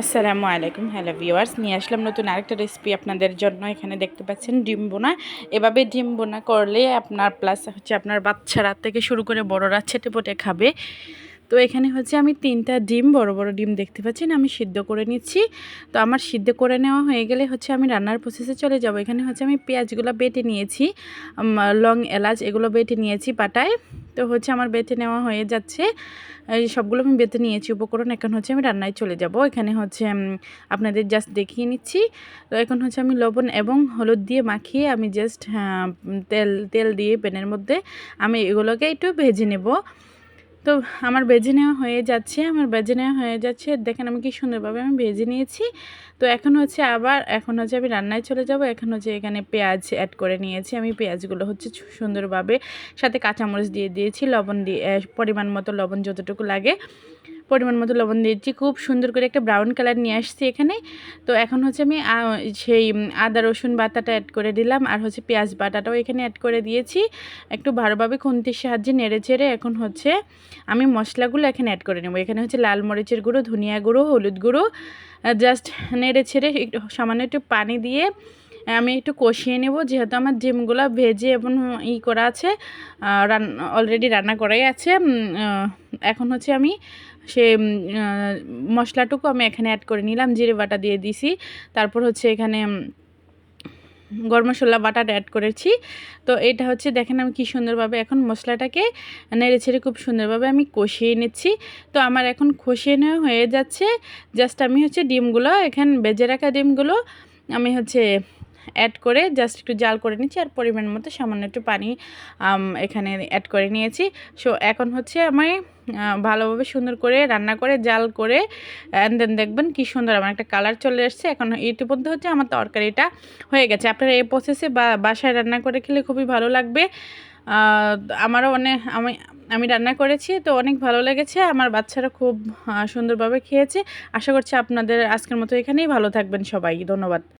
আসসালামু আলাইকুম, hello viewers, নিয়ে আসলাম নতুন আরেকটা রেসিপি আপনাদের জন্য। এখানে দেখতে পাচ্ছেন ডিম বোনা। এভাবে ডিম বোনা করলে আপনার প্লাস হচ্ছে আপনার বাচ্চারা থেকে শুরু করে বড়রা ছেটেপটে খাবে। তো এখানে হচ্ছে আমি 3টা ডিম, বড় বড় ডিম দেখতে পাচ্ছেন, আমি সিদ্ধ করে নিচ্ছি। তো আমার সিদ্ধ করে নেওয়া হয়ে গেলে হচ্ছে আমি রান্নার প্রসেসে চলে যাব। এখানে হচ্ছে আমি পেঁয়াজগুলো বেটে নিয়েছি, লং এলাচ এগুলো বেটে নিয়েছি পাটায়। তো হচ্ছে আমার বেটে নেওয়া হয়ে যাচ্ছে, এই সবগুলো আমি বেটে নিয়েছি উপকরণ। এখন হচ্ছে আমি রান্নায় চলে যাব। এখানে হচ্ছে আপনাদের জাস্ট দেখিয়ে নিচ্ছি। তো এখন হচ্ছে আমি লবণ এবং হলুদ দিয়ে মাখিয়ে আমি জাস্ট তেল দিয়ে প্যানের মধ্যে আমি এগুলোকে একটু ভেজে নেব। তো আমার ভেজে নেওয়া হয়ে যাচ্ছে, দেখেন আমি কি সুন্দরভাবে আমি ভেজে নিয়েছি। তো এখন হচ্ছে আমি রান্নায় চলে যাব। এখন হচ্ছে এখানে পেঁয়াজ অ্যাড করে নিয়েছি আমি। পেঁয়াজগুলো হচ্ছে সুন্দরভাবে, সাথে কাঁচামরিচ দিয়ে দিয়েছি, লবণ দিয়ে পরিমাণ মতো লবণ যতটুকু লাগে পরিমাণ মতো লবণ দিয়েছি। খুব সুন্দর করে একটা ব্রাউন কালার নিয়ে আসছি এখানে। তো এখন হচ্ছে আমি সেই আদা রসুন বাটাটা অ্যাড করে দিলাম, আর হচ্ছে পেঁয়াজ বাটাটাও এখানে অ্যাড করে দিয়েছি। একটু ভালোভাবে খুন্তির সাহায্যে নেড়ে চেড়ে এখন হচ্ছে আমি মশলাগুলো এখানে অ্যাড করে নেব। এখানে হচ্ছে লাল মরিচের গুঁড়ো, ধনিয়া গুঁড়ো, হলুদ গুঁড়ো, জাস্ট নেড়ে ছেড়ে একটু সামান্য একটু পানি দিয়ে আমি একটু কষিয়ে নেব। যেহেতু আমার ডিমগুলো ভেজে এবং করা আছে, অলরেডি রান্না করাই আছে। এখন হচ্ছে আমি সে মশলাটুকু আমি এখানে অ্যাড করে নিলাম, জিরে বাটা দিয়ে দিছি। তারপর হচ্ছে এখানে গরম মশলা বাটাটা অ্যাড করেছি। তো এটা হচ্ছে দেখেন আমি কি সুন্দরভাবে এখন মশলাটাকে নেড়ে ছেড়ে খুব সুন্দরভাবে আমি কষিয়ে নিচ্ছি। তো আমার এখন কষিয়ে নেওয়া হয়ে যাচ্ছে। জাস্ট আমি হচ্ছে ডিমগুলো, এখানে ভেজে রাখা ডিমগুলো আমি হচ্ছে অ্যাড করে জাস্ট একটু জাল করে নিচ্ছি, আর পরিমাণ মতো সামান্য একটু পানি এখানে অ্যাড করে নিয়েছি। সো এখন হচ্ছে আমি ভালোভাবে সুন্দর করে রান্না করে জাল করে অ্যান্ড দেন দেখবেন কি সুন্দর আমার একটা কালার চলে আসছে। এখন ইতিমধ্যে হচ্ছে আমার তরকারিটা হয়ে গেছে। আপনারা এই প্রসেসে বাসায় রান্না করে খেলে খুবই ভালো লাগবে। আমারও আমি রান্না করেছি, তো অনেক ভালো লেগেছে। আমার বাচ্চারা খুব সুন্দরভাবে খেয়েছে। আশা করছি আপনাদের আজকের মতো এখানেই ভালো থাকবেন সবাই। ধন্যবাদ।